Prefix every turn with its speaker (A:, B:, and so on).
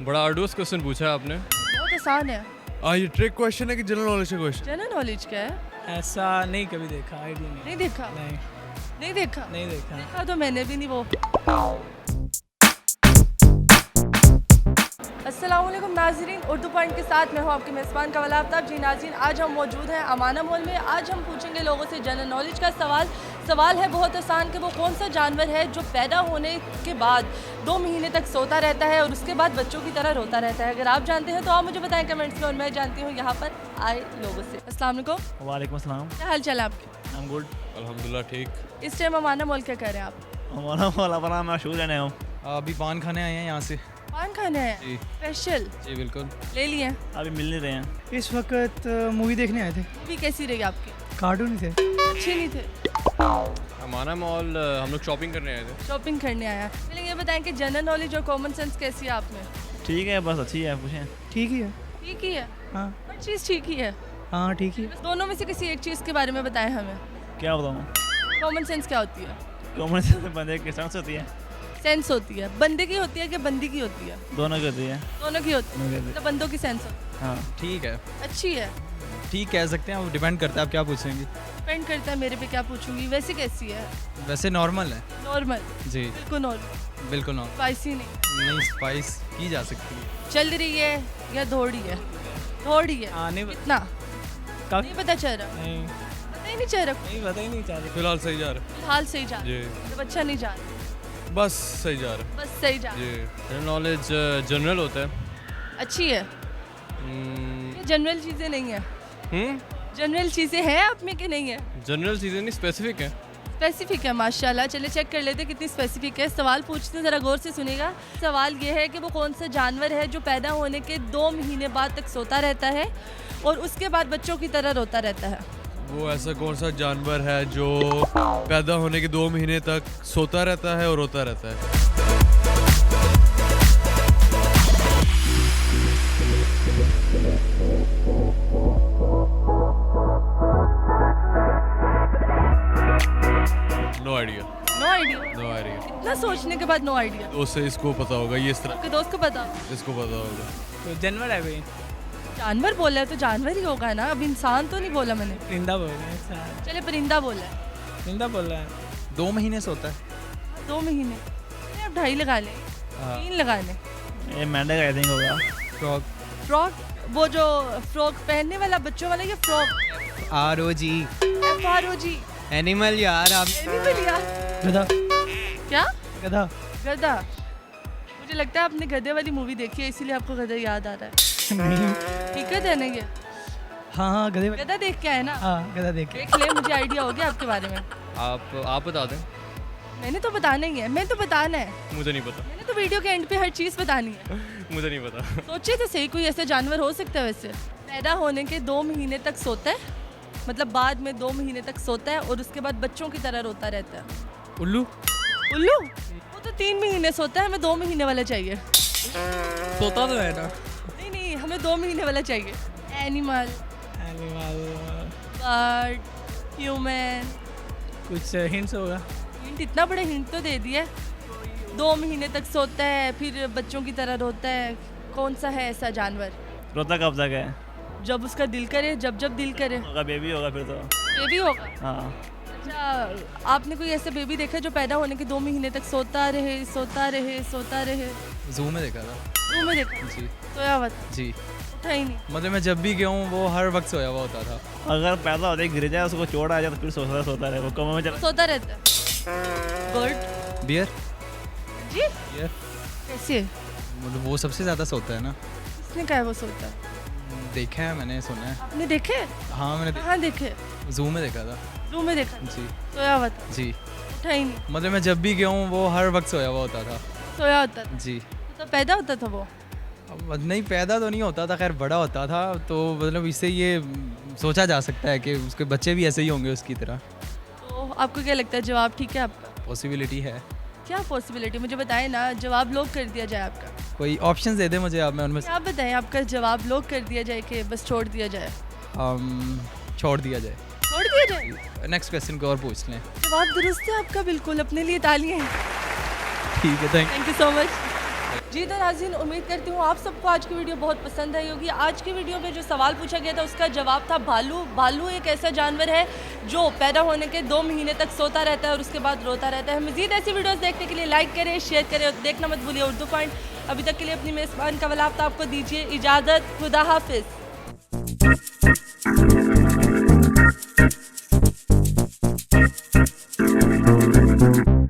A: बड़ा arduous question पूछा है आपने।
B: बहुत आसान है।
A: ये ट्रिक क्वेश्चन है कि जनरल नॉलेज का क्वेश्चन?
B: जनरल नॉलेज का है।
C: ऐसा नहीं कभी देखा, आइडिया नहीं।
B: नहीं देखा?
C: नहीं
B: नहीं देखा?
C: नहीं देखा।
B: देखा तो मैंने भी नहीं वो। अस्सलाम वालेकुम नाज़रीन, उर्दू पॉइंट के साथ मैं हूँ आपके मेज़बान कवल आफ्ताब। जी नाज़रीन, आज हम मौजूद हैं अमाना मॉल में। आज हम पूछेंगे लोगों से जनरल नॉलेज का सवाल है बहुत आसान कि वो कौन सा जानवर है जो पैदा होने के बाद 2 महीने तक सोता रहता है और उसके बाद बच्चों की तरह रोता रहता है। अगर आप जानते हैं तो आप मुझे बताएं कमेंट्स में, और मैं जानती हूँ यहाँ पर आए लोगों से। अस्सलाम वालेकुम।
C: वालेकुम अस्सलाम।
B: क्या हाल चाल है आपके?
C: I am good.
A: अल्हम्दुलिल्लाह ठीक।
B: इस टाइम अमाना मॉल क्या कर रहे हैं आप?
C: हमारा वाला बना मैं शूज़ लेने हूँ।
D: अभी पान खाने आए हैं यहाँ से।
B: पान खाने हैं
A: जी
B: स्पेशल?
A: जी बिल्कुल।
B: ले लिए?
C: अभी मिल नहीं रहे हैं।
E: इस वक्त मूवी देखने आए थे।
B: मूवी कैसी रही आपकी?
E: कार्टून थे।
B: अच्छे नहीं थे?
A: अमाना मॉल हम लोग शॉपिंग करने आए थे।
B: शॉपिंग करने आया। पहले ये बताएं कि जनरल नॉलेज और कॉमन सेंस कैसी है आप में?
C: ठीक है, बस अच्छी है, पूछें।
E: ठीक ही है।
B: ठीक ही है?
E: हाँ
B: हर चीज़ ठीक ही है?
E: हाँ ठीक ही है।
B: बस दोनों में से किसी एक चीज़ के बारे में बताएं हमें।
C: क्या बताऊँ?
B: कॉमन सेंस क्या होती है?
C: कॉमन सेंस बंदे की सेंस होती है।
B: सेंस होती है बंदे की होती है कि बंदी की होती है?
C: दोनों की होती है।
B: दोनों की होती है।
C: दोनों की होती
B: मतलब बंदों की सेंस होती
C: हाँ।
D: ठीक है,
B: है। अच्छी है।
D: ठीक कह सकते हैं, वो डिपेंड करता है आप क्या पूछेंगे।
B: डिपेंड करता है मेरे पे क्या पूछूंगी। वैसे कैसी है?
D: वैसे नॉर्मल है।
B: नॉर्मल?
D: जी
B: बिल्कुल नॉर्मल?
D: बिल्कुल नॉर्मल।
B: स्पाइसी नहीं?
D: नहीं, स्पाइस की जा सकती है।
B: चल रही है या दौड़ी है? दौड़ी है।
C: हाँ नहीं
B: कितना?
C: का-
B: नहीं पता चल रहा?
C: नहीं
B: पता ही नहीं चल रहा?
C: नहीं पता ही नहीं चल रहा।
A: फिलहाल सही जा रहा
B: फिलहाल सही जा रहा
A: जी।
B: है। मतलब अच्छा नहीं जा रहा?
A: है, बस सही जा रहा
B: बस सही जा
A: है
B: रहा है।
A: जी। जनरल नॉलेज जनरल होता है।
B: अच्छी है? ये जनरल चीज़ें नहीं है? जनरल चीज़ें हैं आप में कि नहीं है?
A: जनरल चीज़ें नहीं, स्पेसिफिक है।
B: स्पेसिफिक है, माशाल्लाह। चलिए चेक कर लेते हैं कितनी स्पेसिफिक है। सवाल पूछते हैं, ज़रा गौर से सुनिएगा। सवाल ये है कि वो कौन सा जानवर है जो पैदा होने के 2 महीने बाद तक सोता रहता है और उसके बाद बच्चों की तरह रोता रहता है?
A: वो ऐसा कौन सा जानवर है जो पैदा होने के 2 महीने तक सोता रहता है और रोता रहता है? No idea.
B: No idea?
A: No idea.
B: इतना सोचने के बाद नो आइडिया?
A: दोस्त से इसको पता होगा, ये इस तरह
B: आपके दोस्त को पता?
A: इसको पता होगा।
C: तो जानवर है भाई।
B: जानवर बोला है तो जानवर ही होगा ना, अब इंसान तो नहीं बोला मैंने।
C: परिंदा बोल रहे हैं।
B: चलिए परिंदा बोला है।
C: परिंदा बोल रहा है।
D: 2 महीने से होता है।
B: 2 महीने? चलिए आप 2.5 लगा लें, 3 लगा लें।
C: ये मेंढक आई थिंक होगा।
D: फ्रॉग।
B: फ्रॉक? वो जो फ्रॉक पहनने वाला बच्चों वाला, ये फ्रॉक?
D: ROG
B: FROG?
D: एनिमल यार आप।
B: एनिमल यार?
E: गधा।
B: क्या?
E: गधा।
B: गधा? मुझे लगता है आपने गधे वाली मूवी देखी है, इसीलिए आपको गधा याद आ रहा है।
E: नहीं।
B: हकीकत है ना ये?
E: हाँ हाँ गधे।
B: गधा देख के आए ना?
E: हाँ गधा देख के।
B: देख ले, मुझे आइडिया हो गया आपके बारे में।
A: आप बता दें।
B: मैंने तो बताना ही है, मैं तो बताना है।
A: मुझे नहीं पता।
B: मैंने तो वीडियो के एंड पे हर चीज़ बतानी है।
A: मुझे नहीं पता।
B: सोचिए तो सही, कोई ऐसा जानवर हो सकता है वैसे? पैदा होने के 2 महीने तक सोता है, मतलब बाद में 2 महीने तक सोता है और उसके बाद बच्चों की तरह रोता रहता है।
D: उल्लू।
B: उल्लू? वो तो 3 महीने सोता है, हमें 2 महीने वाला चाहिए।
D: सोता तो है ना।
B: नहीं नहीं, हमें 2 महीने वाला चाहिए। Animal,
C: animal.
B: Bird, human.
C: कुछ हिंट्स होगा?
B: हिंट? इतना बड़ा हिंट तो दे दिया। 2 महीने तक सोता है, फिर बच्चों की तरह रोता है। कौन सा है ऐसा जानवर?
C: रोता कब तक है?
B: जब उसका दिल करे, जब जब दिल करे।
C: होगा बेबी होगा फिर तो।
B: बेबी होगा?
C: हाँ।
B: अच्छा, आपने कोई ऐसा बेबी देखा जो पैदा होने के 2 महीने तक सोता रहे, सोता रहे, सोता रहे?
D: जू में देखा था।
B: रूम में देखा?
D: जी
B: सोया हुआ था?
D: जी।
B: उठा ही नहीं?
D: मतलब मैं जब भी गया हूँ वो हर वक्त सोया हुआ होता था।
C: अगर पैदा होते ही गिर जाए, उसको चोट आ जाए तो फिर सोता रहे, वो कोमा में चला।
B: सोता रहता है? बर्ड?
D: बियर।
B: जी?
D: बियर
B: कैसे?
D: मतलब वो सबसे ज़्यादा सोता है ना।
B: किसने कहा है वो सोता है?
D: देखा है मैंने, सुना है।
B: आपने देखे?
D: हाँ मैंने
B: कहाँ देखे?
D: जू में देखा था।
B: रूम में देखा?
D: जी
B: सोया हुआ था?
D: जी।
B: उठा ही नहीं?
D: मतलब मैं जब भी गया हूँ वो हर वक्त सोया हुआ होता था।
B: सोया होता था?
D: जी।
B: तो पैदा होता था वो?
D: अब नहीं, पैदा तो नहीं होता था, खैर बड़ा होता था। तो मतलब इससे ये सोचा जा सकता है कि उसके बच्चे भी ऐसे ही होंगे उसकी तरह।
B: तो आपको क्या लगता है जवाब ठीक है आपका?
D: पॉसिबिलिटी है।
B: क्या पॉसिबिलिटी? मुझे बताएं ना, जवाब लॉक कर दिया जाए आपका?
D: कोई ऑप्शन दे दे मुझे आप, मैं उनमें
B: आप बताएं, आपका जवाब लॉक कर दिया जाए कि बस छोड़ दिया जाए?
D: छोड़ दिया जाए।
B: छोड़ दिया जाए?
D: नेक्स्ट क्वेश्चन को और पूछ लें।
B: जवाब दुरुस्त है आपका, बिल्कुल। अपने लिए तालियां।
D: ठीक है, thank
B: thank you so much. जी तो नाज़रीन, उम्मीद करती हूँ आप सबको आज की वीडियो बहुत पसंद आई होगी। आज की वीडियो में जो सवाल पूछा गया था उसका जवाब था भालू। भालू एक ऐसा जानवर है जो पैदा होने के 2 महीने तक सोता रहता है और उसके बाद रोता रहता है। मज़ीद ऐसी वीडियोस देखने के लिए लाइक करें, शेयर करें और देखना मत भूलिए उर्दू पॉइंट। अभी तक के लिए अपनी मेज़बान कवल आफ्ताब को दीजिए इजाज़त। खुदा हाफिज़।